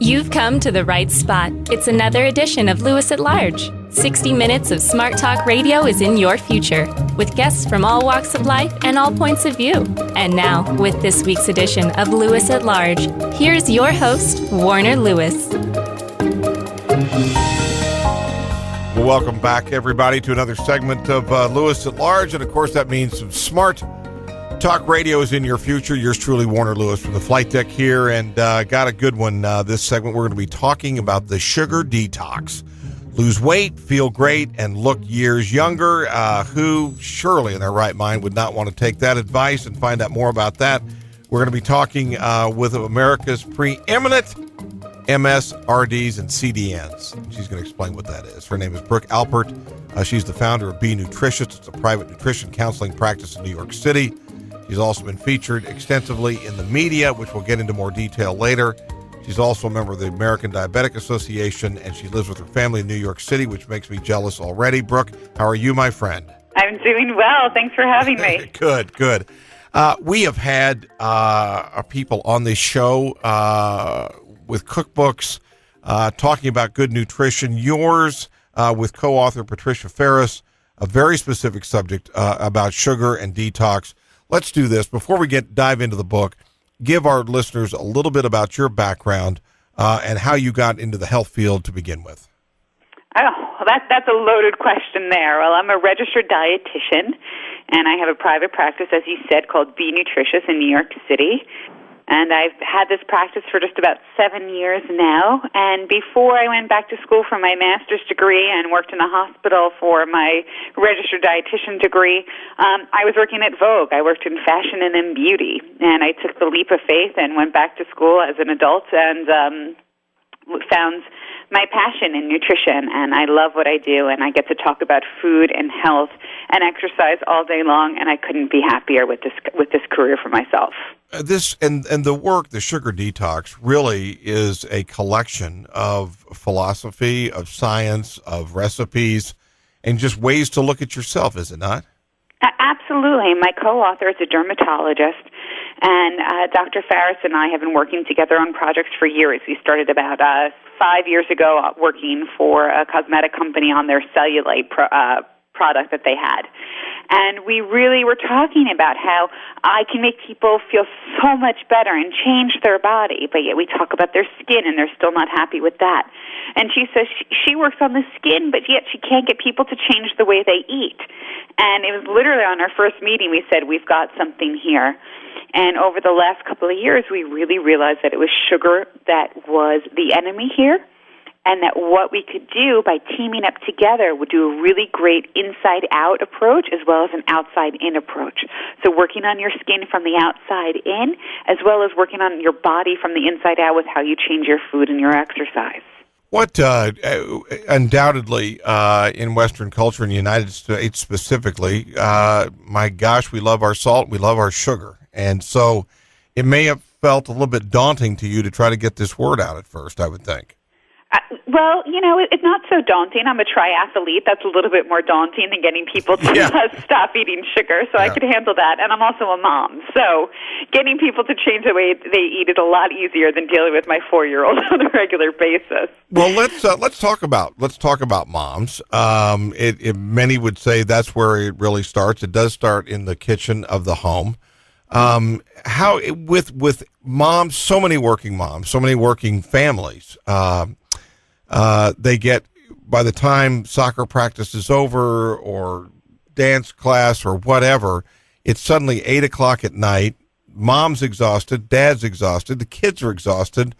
You've come to the right spot. It's another edition of Lewis at Large. 60 minutes of smart talk radio is in your future, with guests from all walks of life and all points of view. And now, with this week's edition of Lewis at Large, here's your host, Warner Lewis. Well, welcome back, everybody, to another segment of Lewis at Large. And, of course, that means some smart talk radio is in your future. Yours truly, Warner Lewis, from the flight deck here. And got a good one this segment. We're going to be talking about the sugar detox. Lose weight, feel great, and look years younger. Who surely in their right mind would not want to take that advice? And find out more about that, we're going to be talking with America's preeminent MSRDs and CDNs. She's going to explain what that is. Her name is Brooke Alpert. She's the founder of Be Nutritious. It's a private nutrition counseling practice in New York City. She's also been featured extensively in the media, which we'll get into more detail later. She's also a member of the American Diabetic Association, and she lives with her family in New York City, which makes me jealous already. Brooke, how are you, my friend? I'm doing well. Thanks for having me. Good. We have had people on this show with cookbooks talking about good nutrition. Yours with co-author Patricia Ferris, a very specific subject about sugar and detox. Let's do this. Before we dive into the book, give our listeners a little bit about your background and how you got into the health field to begin with. Oh, that's a loaded question there. Well, I'm a registered dietitian, and I have a private practice, as you said, called Be Nutritious in New York City. And I've had this practice for just about 7 years now. And before I went back to school for my master's degree and worked in a hospital for my registered dietitian degree, I was working at Vogue. I worked in fashion and in beauty. And I took the leap of faith and went back to school as an adult and found my passion in nutrition, and I love what I do, and I get to talk about food and health and exercise all day long, and I couldn't be happier with this career for myself. This and the work, the sugar detox, really is a collection of philosophy, of science, of recipes, and just ways to look at yourself, is it not? Absolutely. My co-author is a dermatologist, and Dr. Ferris and I have been working together on projects for years. We started about 5 years ago working for a cosmetic company on their cellulite product that they had. And we really were talking about how I can make people feel so much better and change their body, but yet we talk about their skin and they're still not happy with that. And she says she works on the skin, but yet she can't get people to change the way they eat. And it was literally on our first meeting we said, we've got something here. And over the last couple of years, we really realized that it was sugar that was the enemy here, and that what we could do by teaming up together would do a really great inside-out approach as well as an outside-in approach. So working on your skin from the outside in, as well as working on your body from the inside out with how you change your food and your exercise. What undoubtedly in Western culture, in the United States specifically, my gosh, we love our salt, we love our sugar. And so it may have felt a little bit daunting to you to try to get this word out at first, I would think. Well, it's not so daunting. I'm a triathlete. That's a little bit more daunting than getting people to stop eating sugar, so I could handle that. And I'm also a mom, so getting people to change the way they eat is a lot easier than dealing with my 4-year-old on a regular basis. Well, let's talk about moms. Many would say that's where it really starts. It does start in the kitchen of the home. How with moms, so many working families. They get, by the time soccer practice is over or dance class or whatever, it's suddenly 8 o'clock at night. Mom's exhausted, dad's exhausted, the kids are exhausted.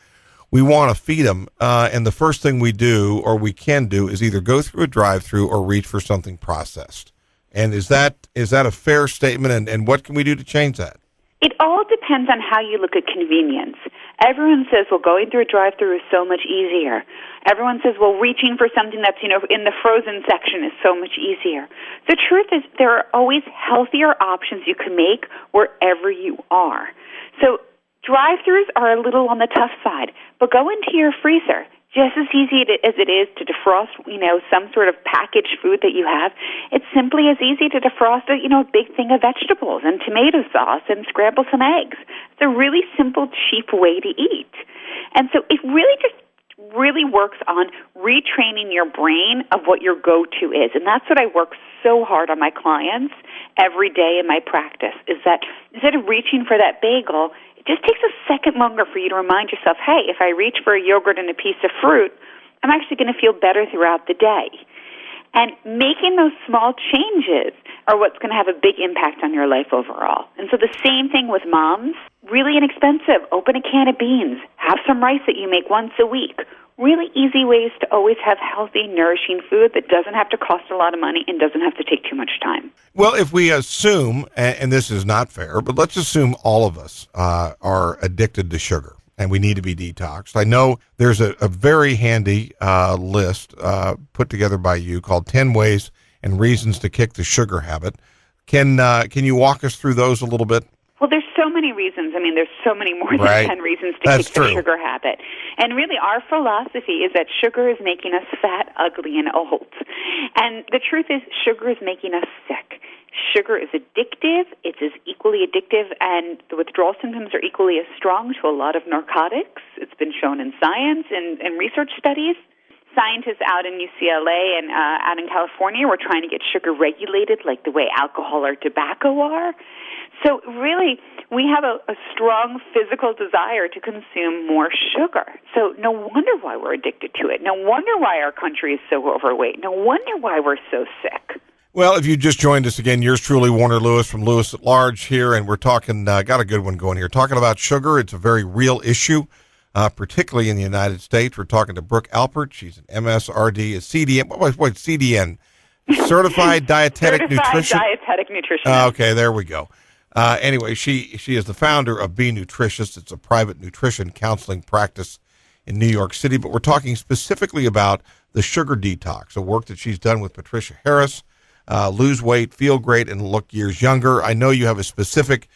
We want to feed them, and the first thing we do or we can do is either go through a drive-through or reach for something processed. And is that a fair statement? And what can we do to change that? It all depends on how you look at convenience. Everyone says, well, going through a drive-through is so much easier. Everyone says, well, reaching for something that's, in the frozen section is so much easier. The truth is there are always healthier options you can make wherever you are. So drive-thrus are a little on the tough side, but go into your freezer. Just as easy as it is to defrost, some sort of packaged food that you have, it's simply as easy to defrost a big thing of vegetables and tomato sauce and scramble some eggs. It's a really simple, cheap way to eat. And so it really works on retraining your brain of what your go-to is. And that's what I work so hard on my clients every day in my practice, is that instead of reaching for that bagel, it just takes a second longer for you to remind yourself, hey, if I reach for a yogurt and a piece of fruit, I'm actually going to feel better throughout the day. And making those small changes are what's going to have a big impact on your life overall. And so the same thing with moms, really inexpensive. Open a can of beans. Have some rice that you make once a week. Really easy ways to always have healthy, nourishing food that doesn't have to cost a lot of money and doesn't have to take too much time. Well, if we assume, and this is not fair, but let's assume all of us are addicted to sugar and we need to be detoxed. I know there's a very handy list put together by you called 10 Ways and Reasons to Kick the Sugar Habit. Can you walk us through those a little bit? Well, there's so many reasons. I mean, there's so many more than 10 reasons to kick the sugar habit. And really, our philosophy is that sugar is making us fat, ugly, and old. And the truth is, sugar is making us sick. Sugar is addictive. It's as equally addictive, and the withdrawal symptoms are equally as strong to a lot of narcotics. It's been shown in science and research studies. Scientists out in UCLA and out in California were trying to get sugar regulated like the way alcohol or tobacco are. So really, we have a strong physical desire to consume more sugar. So no wonder why we're addicted to it. No wonder why our country is so overweight. No wonder why we're so sick. Well, if you just joined us again, yours truly, Warner Lewis from Lewis at Large here, and we're talking, got a good one going here, talking about sugar. It's a very real issue, particularly in the United States. We're talking to Brooke Alpert. She's an MSRD, a CDN, what CDN? Certified Dietetic Nutrition? Dietetic Nutrition. Okay, there we go. Anyway, she is the founder of Be Nutritious. It's a private nutrition counseling practice in New York City, but we're talking specifically about the sugar detox, a work that she's done with Patricia Harris, lose weight, feel great, and look years younger. I know you have a specific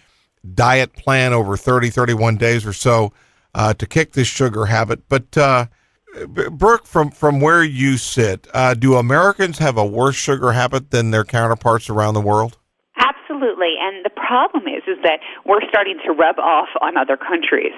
diet plan over 31 days or so to kick this sugar habit, but Brooke, from where you sit, do Americans have a worse sugar habit than their counterparts around the world? Absolutely, and the problem is that we're starting to rub off on other countries.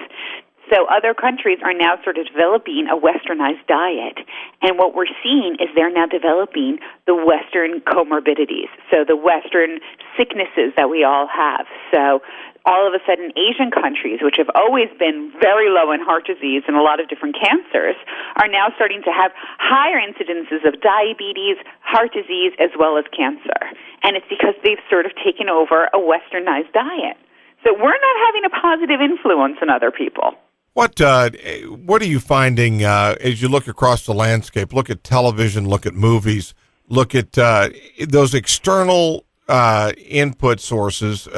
So other countries are now sort of developing a westernized diet, and what we're seeing is they're now developing the Western comorbidities, so the Western sicknesses that we all have. So all of a sudden, Asian countries, which have always been very low in heart disease and a lot of different cancers, are now starting to have higher incidences of diabetes, heart disease, as well as cancer. And it's because they've sort of taken over a westernized diet. So we're not having a positive influence on other people. What are you finding as you look across the landscape, look at television, look at movies, look at those external input sources,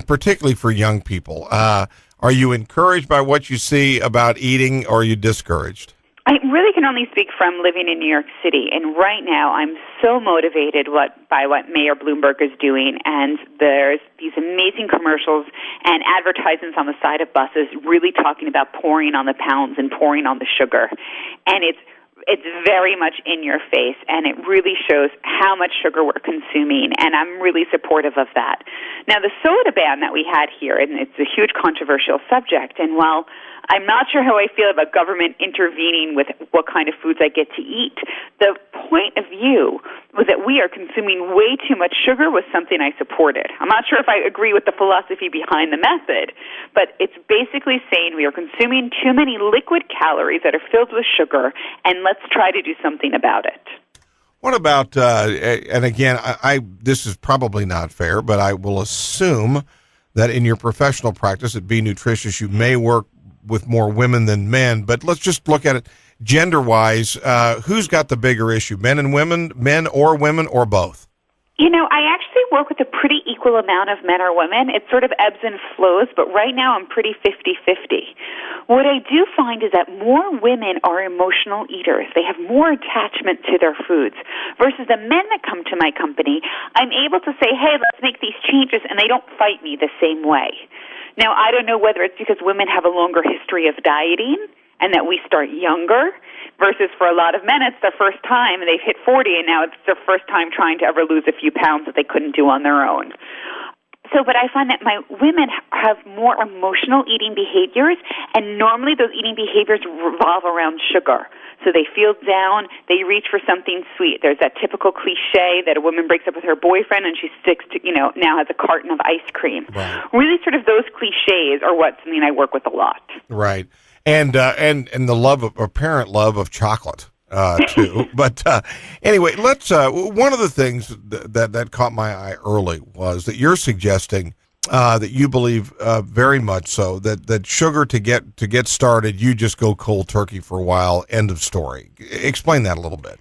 particularly for young people? Are you encouraged by what you see about eating, or are you discouraged? I really can only speak from living in New York City, and right now I'm so motivated by what Mayor Bloomberg is doing, and there's these amazing commercials and advertisements on the side of buses really talking about pouring on the pounds and pouring on the sugar, and it's very much in your face, and it really shows how much sugar we're consuming, and I'm really supportive of that. Now, the soda ban that we had here, and it's a huge controversial subject, and while I'm not sure how I feel about government intervening with what kind of foods I get to eat, the point of view was that we are consuming way too much sugar was something I supported. I'm not sure if I agree with the philosophy behind the method, but it's basically saying we are consuming too many liquid calories that are filled with sugar, and let's try to do something about it. What about, and again, I this is probably not fair, but I will assume that in your professional practice at Be Nutritious, you may work with more women than men, but let's just look at it gender-wise. Who's got the bigger issue, men and women, men or women, or both? You know, I actually work with a pretty equal amount of men or women. It sort of ebbs and flows, but right now I'm pretty 50-50. What I do find is that more women are emotional eaters. They have more attachment to their foods versus the men that come to my company. I'm able to say, hey, let's make these changes, and they don't fight me the same way. Now, I don't know whether it's because women have a longer history of dieting and that we start younger versus for a lot of men, it's their first time, and they've hit 40, and now it's their first time trying to ever lose a few pounds that they couldn't do on their own. But I find that my women have more emotional eating behaviors, and normally those eating behaviors revolve around sugar. So they feel down, they reach for something sweet. There's that typical cliche that a woman breaks up with her boyfriend and she sticks to, now has a carton of ice cream. Right. Really sort of those cliches are what's something I work with a lot. Right. And the apparent love of chocolate. Too. But anyway, let's. One of the things that caught my eye early was that you're suggesting that you believe very much so that sugar to get started, you just go cold turkey for a while. End of story. Explain that a little bit.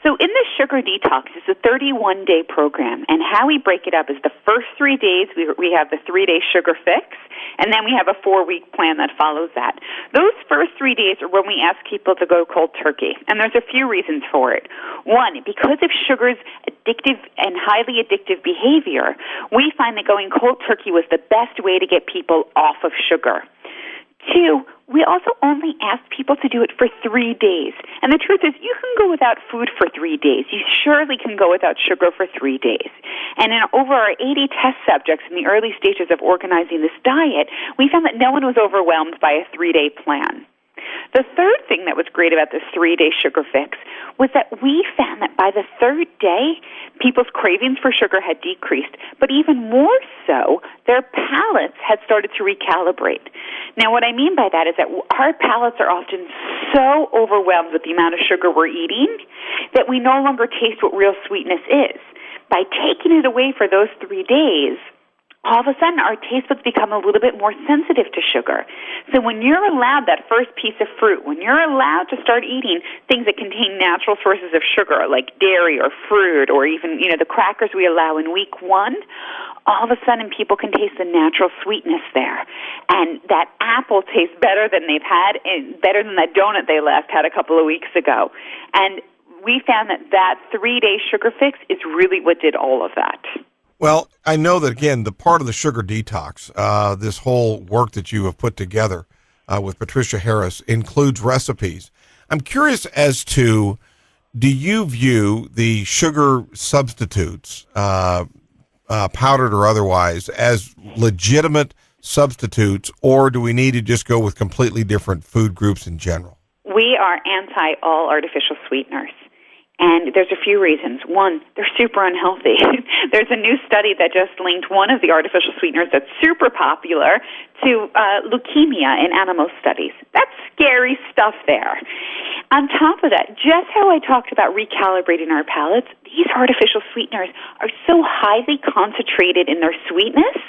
So in the Sugar Detox, it's a 31-day program, and how we break it up is the first 3 days we have the 3-day sugar fix, and then we have a 4-week plan that follows that. Those first 3 days are when we ask people to go cold turkey, and there's a few reasons for it. One, because of sugar's addictive and highly addictive behavior, we find that going cold turkey was the best way to get people off of sugar. Two, we also only ask people to do it for 3 days. And the truth is, you can go without food for 3 days. You surely can go without sugar for 3 days. And in over our 80 test subjects in the early stages of organizing this diet, we found that no one was overwhelmed by a 3-day plan. The third thing that was great about this 3-day sugar fix was that we found that by the third day, people's cravings for sugar had decreased, but even more so, their palates had started to recalibrate. Now, what I mean by that is that our palates are often so overwhelmed with the amount of sugar we're eating that we no longer taste what real sweetness is. By taking it away for those 3 days, all of a sudden our taste buds become a little bit more sensitive to sugar. So when you're allowed that first piece of fruit, when you're allowed to start eating things that contain natural sources of sugar, like dairy or fruit or even, the crackers we allow in week 1, all of a sudden people can taste the natural sweetness there. And that apple tastes better than they've had, and better than that donut they left had a couple of weeks ago. And we found that 3-day sugar fix is really what did all of that. Well, I know that, again, the part of the Sugar Detox, this whole work that you have put together with Patricia Harris, includes recipes. I'm curious as to, do you view the sugar substitutes, powdered or otherwise, as legitimate substitutes, or do we need to just go with completely different food groups in general? We are anti all artificial sweeteners. And there's a few reasons. One, they're super unhealthy. There's a new study that just linked one of the artificial sweeteners that's super popular to leukemia in animal studies. That's scary stuff there. On top of that, just how I talked about recalibrating our palates, these artificial sweeteners are so highly concentrated in their sweetness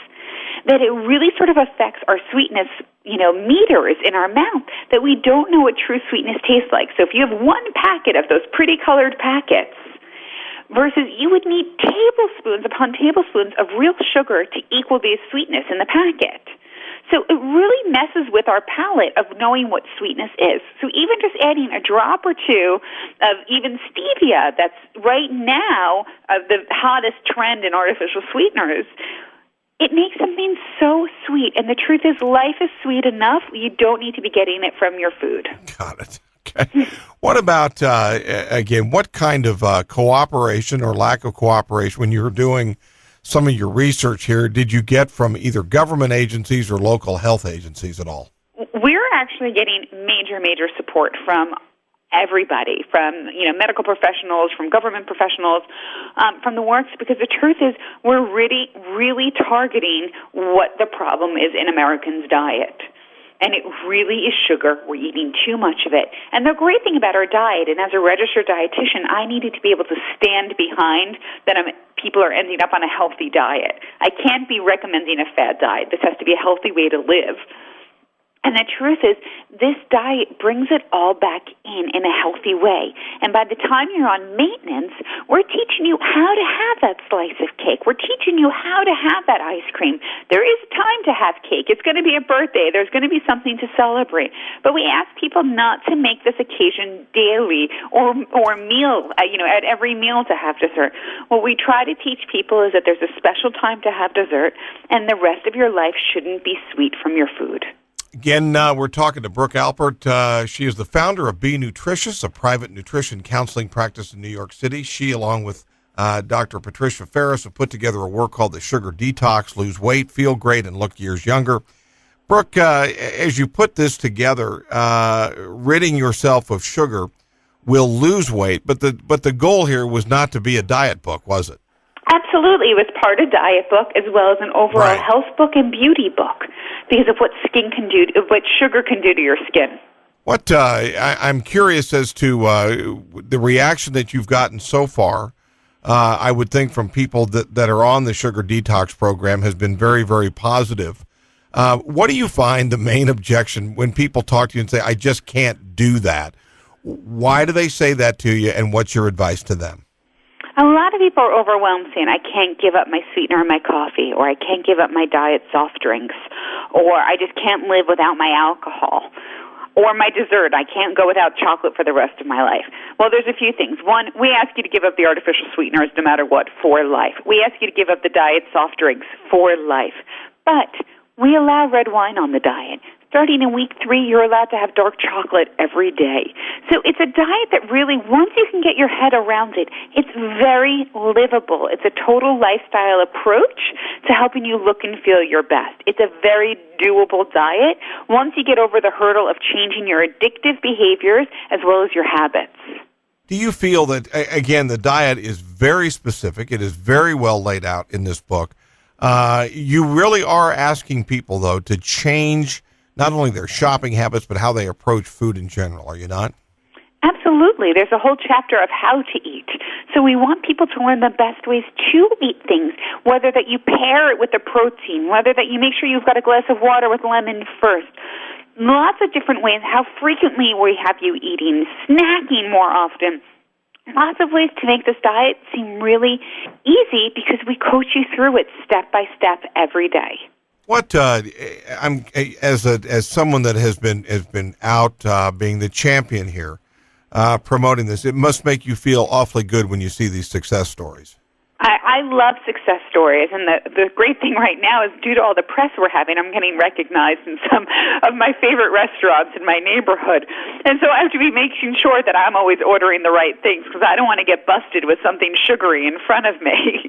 that it really sort of affects our sweetness, meters in our mouth, that we don't know what true sweetness tastes like. So if you have one packet of those pretty colored packets versus you would need tablespoons upon tablespoons of real sugar to equal the sweetness in the packet. So it really messes with our palate of knowing what sweetness is. So even just adding a drop or two of even stevia, that's right now the hottest trend in artificial sweeteners, it makes something so sweet. And the truth is, life is sweet enough. You don't need to be getting it from your food. Got it. Okay. What about, again, what kind of cooperation or lack of cooperation when you were doing some of your research here did you get from either government agencies or local health agencies at all? We're actually getting major support from everybody, from medical professionals, from government professionals, from the works, because the truth is we're really targeting what the problem is in Americans' diet. And it really is sugar. We're eating too much of it. And the great thing about our diet, and as a registered dietitian, I needed to be able to stand behind that people are ending up on a healthy diet. I can't be recommending a fad diet. This has to be a healthy way to live. And the truth is, this diet brings it all back in a healthy way. And by the time you're on maintenance, we're teaching you how to have that slice of cake. We're teaching you how to have that ice cream. There is time to have cake. It's going to be a birthday. There's going to be something to celebrate. But we ask people not to make this occasion daily or meal, at every meal to have dessert. What we try to teach people is that there's a special time to have dessert, and the rest of your life shouldn't be sweet from your food. Again, we're talking to Brooke Alpert. She is the founder of Be Nutritious, a private nutrition counseling practice in New York City. She, along with Dr. Patricia Ferris have put together a work called the Sugar Detox, Lose Weight, Feel Great, and Look Years Younger. Brooke, as you put this together, ridding yourself of sugar will lose weight, but the goal here was not to be a diet book, was it? Absolutely. It was part of diet book as well as an overall health book and beauty book because of what skin can do, what sugar can do to your skin. What I'm curious as to the reaction that you've gotten so far. I would think from people that are on the Sugar Detox program has been very, very positive. What do you find the main objection when people talk to you and say, I just can't do that? Why do they say that to you, and what's your advice to them? A lot of people are overwhelmed saying, I can't give up my sweetener in my coffee, or I can't give up my diet soft drinks, or I just can't live without my alcohol, or my dessert. I can't go without chocolate for the rest of my life. Well, there's a few things. One, we ask you to give up the artificial sweeteners no matter what for life. We ask you to give up the diet soft drinks for life. But we allow red wine on the diet. Starting in week 3, you're allowed to have dark chocolate every day. So it's a diet that really, once you can get your head around it, it's very livable. It's a total lifestyle approach to helping you look and feel your best. It's a very doable diet once you get over the hurdle of changing your addictive behaviors as well as your habits. Do you feel that, again, the diet is very specific, it is very well laid out in this book. You really are asking people, though, to change not only their shopping habits, but how they approach food in general, are you not? Absolutely. There's a whole chapter of how to eat. So we want people to learn the best ways to eat things, whether that you pair it with a protein, whether that you make sure you've got a glass of water with lemon first. Lots of different ways, how frequently we have you eating, snacking more often. Lots of ways to make this diet seem really easy because we coach you through it step by step every day. What I'm as someone that has been out being the champion here, promoting this, it must make you feel awfully good when you see these success stories. I love success stories, and the great thing right now is due to all the press we're having, I'm getting recognized in some of my favorite restaurants in my neighborhood. And so I have to be making sure that I'm always ordering the right things because I don't want to get busted with something sugary in front of me.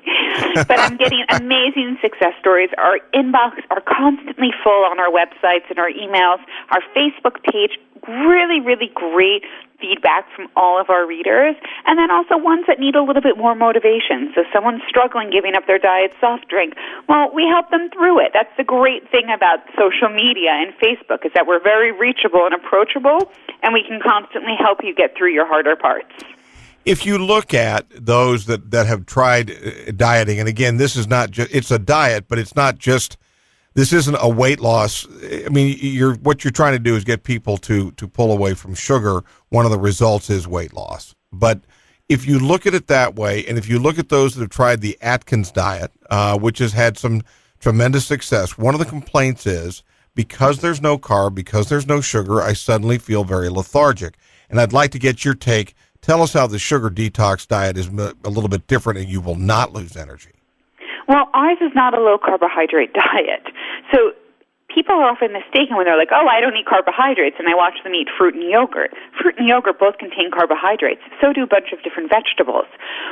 But I'm getting amazing success stories. Our inbox are constantly full on our websites and our emails, our Facebook page, really, really great feedback from all of our readers, and then also ones that need a little bit more motivation. So someone's struggling giving up their diet soft drink. Well, we help them through it. That's the great thing about social media and Facebook is that we're very reachable and approachable, and we can constantly help you get through your harder parts. If you look at those that have tried dieting, and again, this is not just, it's a diet, but it's not just, this isn't a weight loss. I mean, what you're trying to do is get people to pull away from sugar. One of the results is weight loss. But if you look at it that way, and if you look at those that have tried the Atkins diet, which has had some tremendous success, one of the complaints is, because there's no carb, because there's no sugar, I suddenly feel very lethargic. And I'd like to get your take. Tell us how the sugar detox diet is a little bit different and you will not lose energy. Well, ours is not a low-carbohydrate diet. So people are often mistaken when they're like, oh, I don't eat carbohydrates, and I watch them eat fruit and yogurt. Fruit and yogurt both contain carbohydrates. So do a bunch of different vegetables.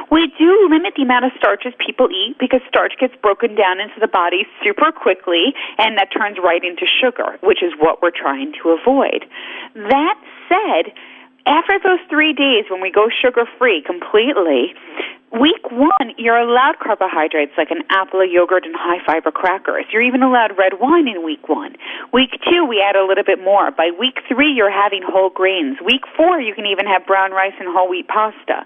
We do limit the amount of starches people eat because starch gets broken down into the body super quickly, and that turns right into sugar, which is what we're trying to avoid. That said, after those 3 days when we go sugar-free completely, week 1, you're allowed carbohydrates like an apple, a yogurt, and high-fiber crackers. You're even allowed red wine in week 1. Week 2, we add a little bit more. By week 3, you're having whole grains. Week 4, you can even have brown rice and whole wheat pasta.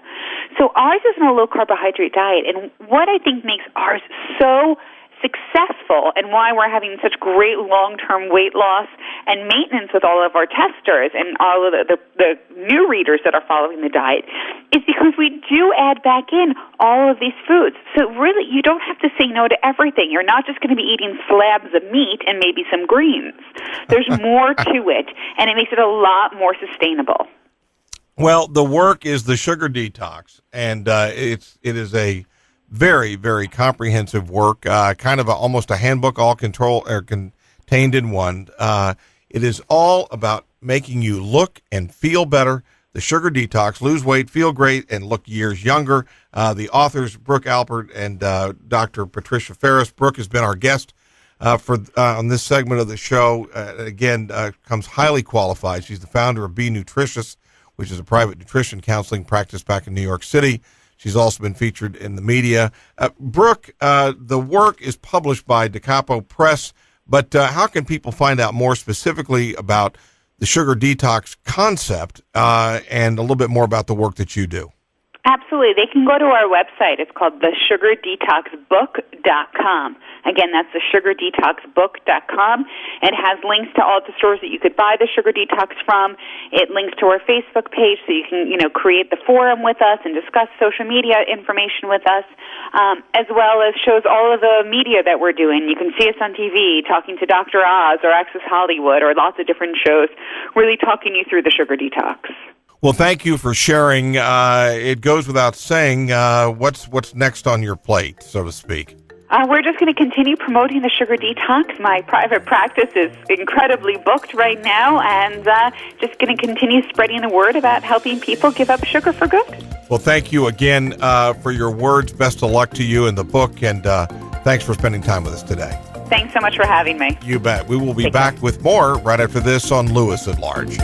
So ours isn't a low-carbohydrate diet, and what I think makes ours so successful and why we're having such great long-term weight loss and maintenance with all of our testers and all of the new readers that are following the diet is because we do add back in all of these foods. So really, you don't have to say no to everything. You're not just going to be eating slabs of meat and maybe some greens. There's more to it, and it makes it a lot more sustainable. Well, the work is the Sugar Detox, and it is a very, very comprehensive work, kind of almost a handbook, all contained in one. It is all about making you look and feel better. The Sugar Detox, Lose Weight, Feel Great, and Look Years Younger. The authors, Brooke Alpert and Dr. Patricia Ferris. Brooke has been our guest on this segment of the show. Comes highly qualified. She's the founder of Be Nutritious, which is a private nutrition counseling practice back in New York City. She's also been featured in the media. Brooke, the work is published by Da Capo Press, but how can people find out more specifically about the sugar detox concept and a little bit more about the work that you do? Absolutely. They can go to our website. It's called thesugardetoxbook.com. Again, that's thesugardetoxbook.com. It has links to all the stores that you could buy the Sugar Detox from. It links to our Facebook page so you can, create the forum with us and discuss social media information with us, as well as shows all of the media that we're doing. You can see us on TV talking to Dr. Oz or Access Hollywood or lots of different shows, really talking you through the Sugar Detox. Well, thank you for sharing. It goes without saying, what's next on your plate, so to speak? We're just going to continue promoting the Sugar Detox. My private practice is incredibly booked right now, and just going to continue spreading the word about helping people give up sugar for good. Well, thank you again for your words. Best of luck to you in the book, and thanks for spending time with us today. Thanks so much for having me. You bet. We will be back with more right after this on Lewis at Large.